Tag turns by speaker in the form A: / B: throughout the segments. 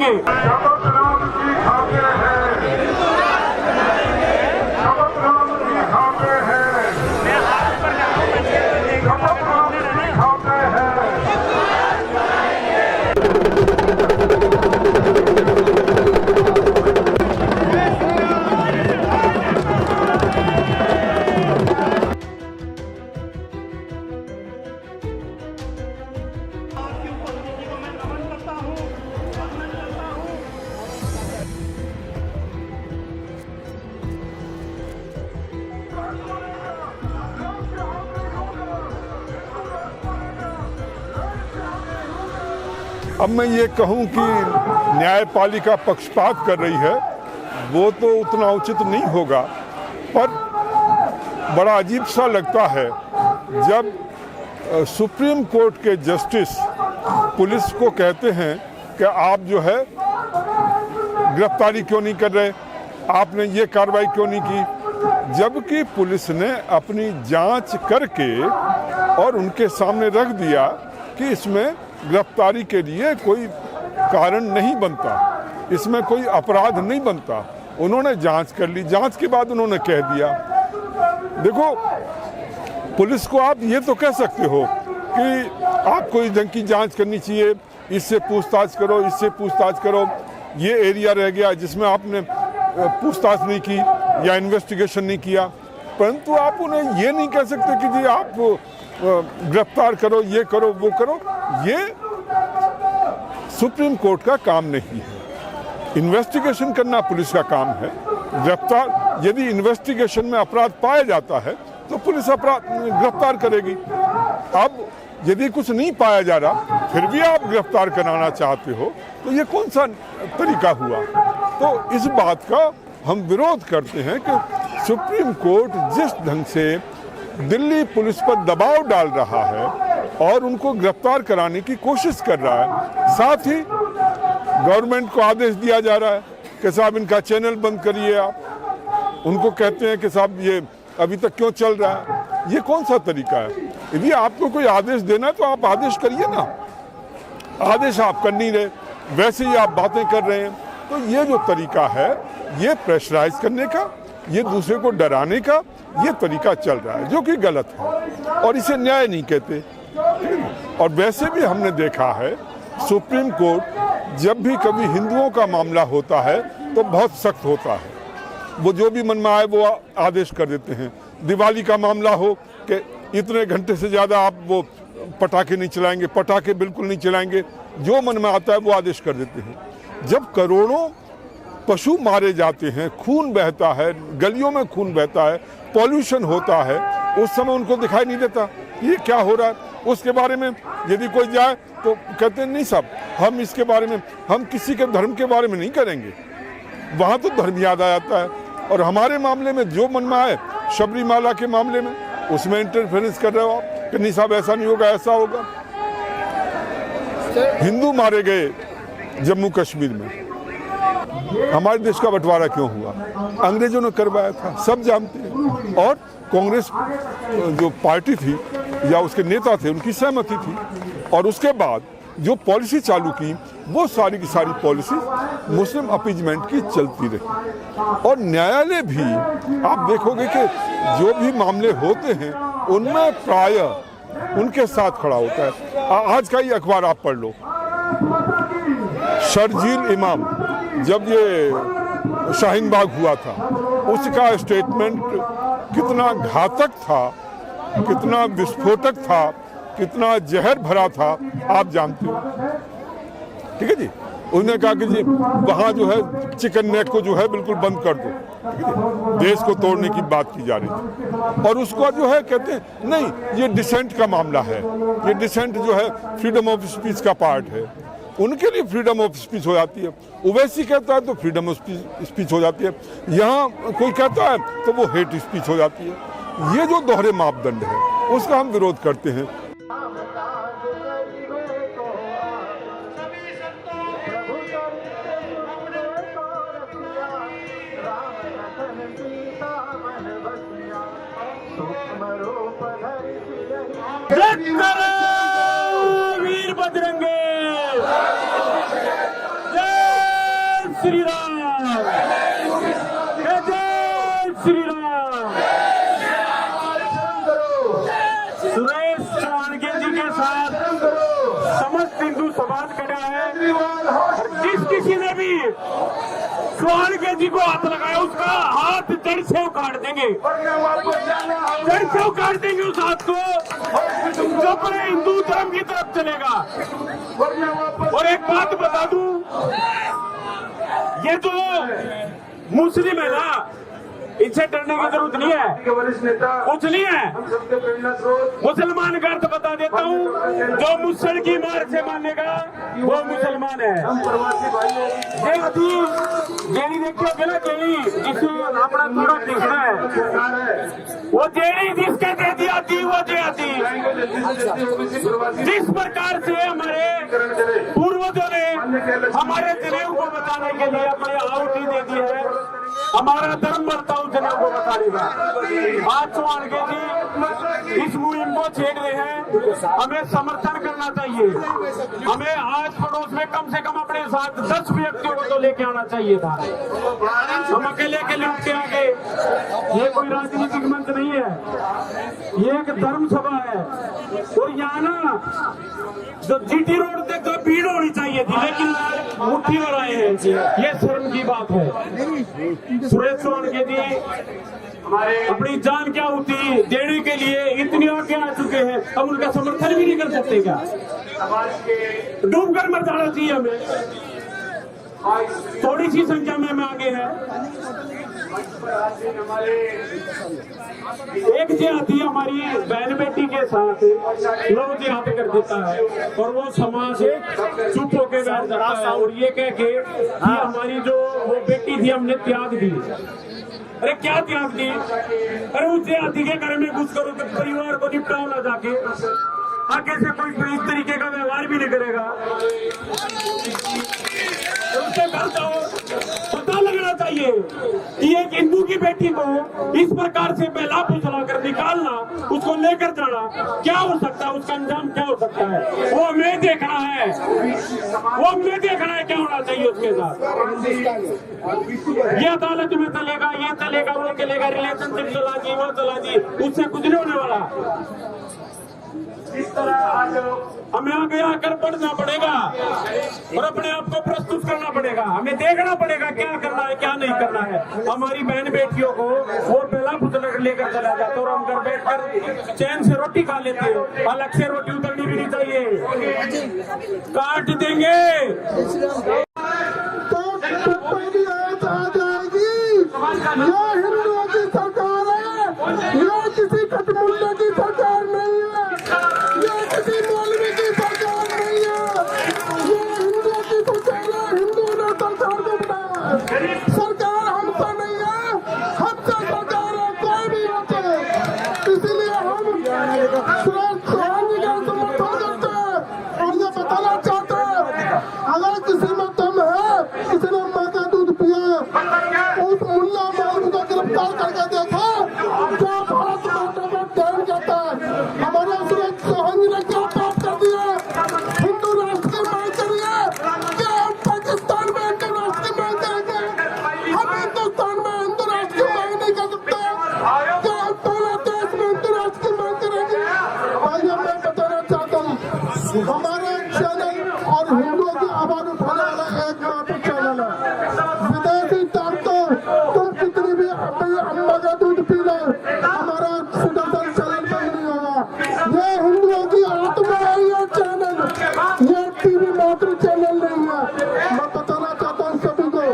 A: हैं।
B: अब मैं ये कहूँ कि न्यायपालिका पक्षपात कर रही है वो तो उतना उचित नहीं होगा, पर बड़ा अजीब सा लगता है जब सुप्रीम कोर्ट के जस्टिस पुलिस को कहते हैं कि आप जो है गिरफ्तारी क्यों नहीं कर रहे, आपने ये कार्रवाई क्यों नहीं की, जबकि पुलिस ने अपनी जांच करके और उनके सामने रख दिया कि इसमें गिरफ्तारी के लिए कोई कारण नहीं बनता, इसमें कोई अपराध नहीं बनता। उन्होंने जांच कर ली, जांच के बाद उन्होंने कह दिया। देखो, पुलिस को आप ये तो कह सकते हो कि आपको इस ढंग की जांच करनी चाहिए, इससे पूछताछ करो, इससे पूछताछ करो, ये एरिया रह गया जिसमें आपने पूछताछ नहीं की या इन्वेस्टिगेशन नहीं किया, परंतु आप उन्हें ये नहीं कह सकते कि जी आप गिरफ्तार करो, ये करो, वो करो। ये सुप्रीम कोर्ट का काम नहीं है। इन्वेस्टिगेशन करना पुलिस का काम है। गिरफ्तार, यदि इन्वेस्टिगेशन में अपराध पाया जाता है तो पुलिस गिरफ्तार करेगी। अब यदि कुछ नहीं पाया जा रहा फिर भी आप गिरफ्तार कराना चाहते हो तो ये कौन सा तरीका हुआ। तो इस बात का हम विरोध करते हैं कि सुप्रीम कोर्ट जिस ढंग से दिल्ली पुलिस पर दबाव डाल रहा है और उनको गिरफ्तार कराने की कोशिश कर रहा है, साथ ही गवर्नमेंट को आदेश दिया जा रहा है कि साहब इनका चैनल बंद करिए। आप उनको कहते हैं कि साहब ये अभी तक क्यों चल रहा है। ये कौन सा तरीका है। यदि आपको कोई आदेश देना है तो आप आदेश करिए ना, आदेश आप कर नहीं रहे, वैसे ही आप बातें कर रहे हैं। तो ये जो तरीका है ये प्रेशराइज करने का, ये दूसरे को डराने का ये तरीका चल रहा है, जो कि गलत है और इसे न्याय नहीं कहते। और वैसे भी हमने देखा है सुप्रीम कोर्ट जब भी कभी हिंदुओं का मामला होता है तो बहुत सख्त होता है। वो जो भी मन में आए वो आदेश कर देते हैं। दिवाली का मामला हो कि इतने घंटे से ज़्यादा आप वो पटाखे नहीं चलाएंगे, पटाखे बिल्कुल नहीं चलाएंगे, जो मन में आता है वो आदेश कर देते हैं। जब करोड़ों पशु मारे जाते हैं, खून बहता है, गलियों में खून बहता है, पॉल्यूशन होता है, उस समय उनको दिखाई नहीं देता ये क्या हो रहा है। उसके बारे में यदि कोई जाए तो कहते हैं नहीं साहब हम इसके बारे में, हम किसी के धर्म के बारे में नहीं करेंगे। वहाँ तो धर्म याद आ जाता है। और हमारे मामले में जो मन में आए, शबरीमाला के मामले में उसमें इंटरफेरेंस कर रहे हो आप कि नहीं साहब ऐसा नहीं होगा, ऐसा होगा। हिंदू मारे गए जम्मू कश्मीर में, हमारे देश का बंटवारा क्यों हुआ, अंग्रेजों ने करवाया था, सब जानते हैं। और कांग्रेस जो पार्टी थी या उसके नेता थे उनकी सहमति थी। और उसके बाद जो पॉलिसी चालू की वो सारी की सारी पॉलिसी मुस्लिम अपीजमेंट की चलती रही। और न्यायालय भी आप देखोगे कि जो भी मामले होते हैं उनमें प्रायः उनके साथ खड़ा होता है। आज का ही अखबार आप पढ़ लो, शर्जील इमाम जब ये शाहीन बाग हुआ था उसका स्टेटमेंट कितना घातक था, कितना विस्फोटक था, कितना जहर भरा था आप जानते हो। ठीक है जी, उन्होंने कहा कि जी वहाँ जो है चिकन नेट को जो है बिल्कुल बंद कर दो, ठीक है, देश को तोड़ने की बात की जा रही थी। और उसको जो है कहते हैं नहीं ये डिसेंट का मामला है, ये डिसेंट जो है फ्रीडम ऑफ स्पीच का पार्ट है, उनके लिए फ्रीडम ऑफ स्पीच हो जाती है। ओवैसी कहता है तो फ्रीडम ऑफ स्पीच हो जाती है, यहाँ कोई कहता है तो वो हेट स्पीच हो जाती है। ये जो दोहरे मापदंड है उसका हम विरोध करते हैं।
A: वीर बजरंगी जय जिस किसी ने भी सोहानके जी को हाथ लगाया उसका हाथ जड़ से उखाड़ देंगे, जड़ से उखाड़ देंगे उस हाथ को जो अपने हिंदू धर्म की तरफ चलेगा। और एक बात बता दूं, ये जो मुस्लिम है ना, इनसे डरने की जरूरत नहीं है, वरिष्ठ नेता कुछ नहीं है। मुसलमान का अर्थ बता देता हूँ, जो मुसलमान की मार से मानेगा वो मुसलमान है। जेड़ी देखिए ना, जेड़ी जिसे अपना थोड़ा देखना है, वो जेड़ी जिसके दे दिया थी वो दे दी। जिस प्रकार से हमारे पूर्वजों ने हमारे जनेऊ को बचाने के लिए अपनी आहुति दे दी है, हमारा धर्म बढ़ता हूँ जनेऊ को बचाने का। आज सोहानके जी इस मुहिम को छेड़ रहे हैं, हमें समर्थन करना चाहिए। हमें आज पड़ोस में कम से कम अपने साथ 10 व्यक्तियों को तो लेके आना चाहिए था। हम अकेले उठ के आगे, ये कोई राजनीतिक मंच नहीं है, ये एक धर्म सभा है। और यहाँ ना जो जीटी रोड तक तो भीड़ होनी चाहिए थी, लेकिन मुट्ठी भर आए हैं, ये शर्म की बात है। सुरेश सोहानके जी अपनी जान क्या होती देने के लिए इतनी आगे आ चुके हैं, अब उनका समर्थन भी नहीं कर सकते क्या? डूब कर मर जाना चाहिए हमें। थोड़ी सी संख्या में आगे है। एक जिहादी हमारी बहन बेटी के साथ लोग जिहाद कर देता है और वो समाज चुप होके बैठ जाता है और ये कह के कि हमारी जो वो बेटी थी हमने त्याग दी। अरे क्या त्याग दी? अरे उस जिहादी के घर में घुस कर परिवार को निपटाओ ना जाके, आगे से कोई इस तरीके का व्यवहार भी नहीं करेगा। उससे घर जाओ, पता लगना चाहिए कि एक हिंदू की बेटी को इस प्रकार से बेला फुसला कर निकालना, उसको लेकर जाना, क्या हो सकता है, उसका अंजाम क्या हो सकता है, वो हमें देखना है। वो हमें देखना है क्या होना चाहिए उसके साथ। ये अदालत में चलेगा, ये चलेगा, वो चलेगा, रिलेशनशिप चला दी, वो चला दी, उससे कुछ नहीं होने वाला। इस तरह आज हमें आगे आकर बढ़ना पड़ेगा और अपने आप को प्रस्तुत करना पड़ेगा। हमें देखना पड़ेगा क्या करना है, क्या नहीं करना है। हमारी बहन बेटियों को वो पहला पुतला लेकर चला जाता और हम घर बैठकर चैन से रोटी खा लेते हैं। अलग से रोटी उतरनी भी नहीं चाहिए, काट देंगे।
C: हिंदुओं की सरकार है, ये किसी कटमुंडे की सरकार नहीं है, ये किसी मौलवी की सरकार नहीं है, ये हिंदुओं की सरकार है। हिंदुओं ने सरकार को बनाया, सरकार हमसे नहीं है, हमसे सरकार है कोई भी होते। इसीलिए हम सुरेश सोहानके का समर्थन करते हैं और ये बताना चाहते हैं, अगर किसी में दम है, किसी ने माँ का दूध पिया, उस मुल्ला मौलवी को गिरफ्तार करके देखा क्या भारत माता का ध्यान करता है। हमारे सुरेश सोहानके ने क्या पाप कर दिया? हिंदू राष्ट्र की मांग करिए, क्या हम पाकिस्तान में हिंदू राष्ट्र की मांग करेंगे? हम हिंदुस्तान में हिंदू राष्ट्र की मांग नहीं कर सकते? क्या हम पहले देश में हिंदू राष्ट्र की मांग करेंगे? भाइयों, मैं बताना चाहता हूँ, हमारे चैनल और हिंदुओं की आवाज उठाने वाला एकमात्र चैनल है। विदेशी ताकतों, तुम कितनी भी अम्मा का दूध पी लो, हमारा सुदर्शन चैनल पर नहीं होगा। ये हिंदुओं की आत्मा है, ये चैनल, ये टीवी मात्र चैनल नहीं है। मैं बताना चाहता हूँ सभी को,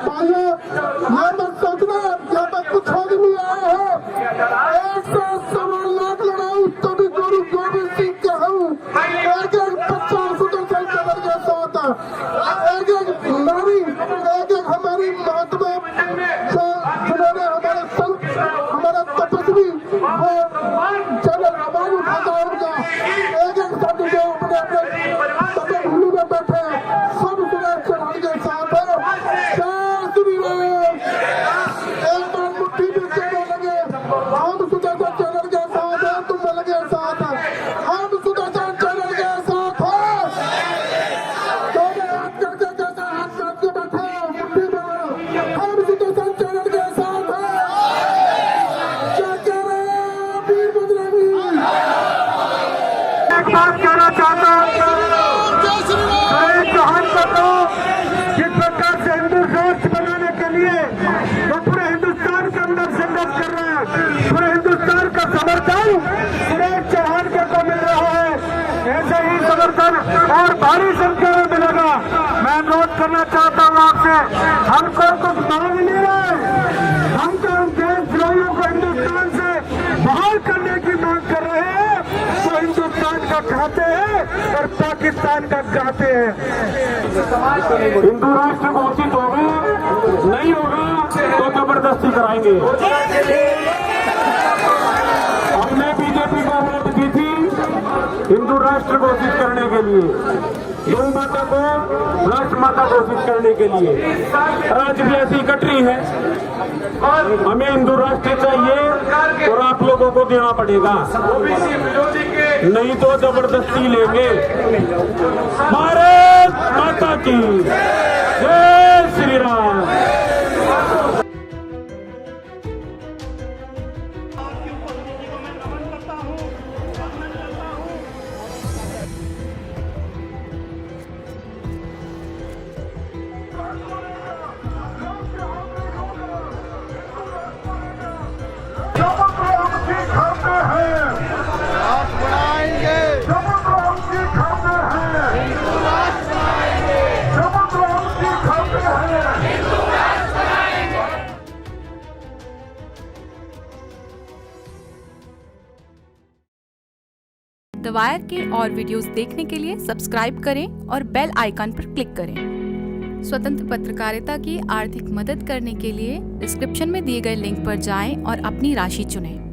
C: भाइयों, ये मत सोचना यहाँ पर कुछ आदमी आए हैं, 100 लाख लड़ाई तो भी गुरु गोविंद सिंह का हूँ, एक 50 सुदर्शन चैनल के साथ, एक नारी, एक हमारी महात्मा जिन्होंने हमारे संत, हमारा तपस्वी, वो चैनल आवाज उठाता है उनका, एक शब्द जो अपने अपने भूमि में बैठे सब सुरेश सोहानके के साथ है। एक बार मुट्ठी भी कहने लगे, हम सुदर्शन चैनल के साथ हैं, तुम लगे साथ, हम सुदर्शन चैनल के साथ हैं।
A: भारी संख्या में मिलेगा। मैं अनुरोध करना चाहता हूँ आपसे, हमको कुछ मांग नहीं रहे, हम तो देशद्रोहियों को हिंदुस्तान से बाहर करने की मांग कर रहे हैं। तो हिंदुस्तान का खाते हैं और पाकिस्तान का गाते हैं। हिंदू राष्ट्र घोषित होगा, नहीं होगा तो जबरदस्ती कराएंगे। हमने बीजेपी को वोट दी थी हिंदू राष्ट्र घोषित करने के लिए, गौ माता को राष्ट्र माता घोषित करने के लिए। आज भी ऐसी कट रही है, हमें हिंदू राष्ट्र चाहिए और आप लोगों को देना पड़ेगा, नहीं तो जबरदस्ती लेंगे। भारत माता की जय श्री राम।
D: द वायर के और वीडियोस देखने के लिए सब्सक्राइब करें और बेल आइकन पर क्लिक करें। स्वतंत्र पत्रकारिता की आर्थिक मदद करने के लिए डिस्क्रिप्शन में दिए गए लिंक पर जाएं और अपनी राशि चुनें।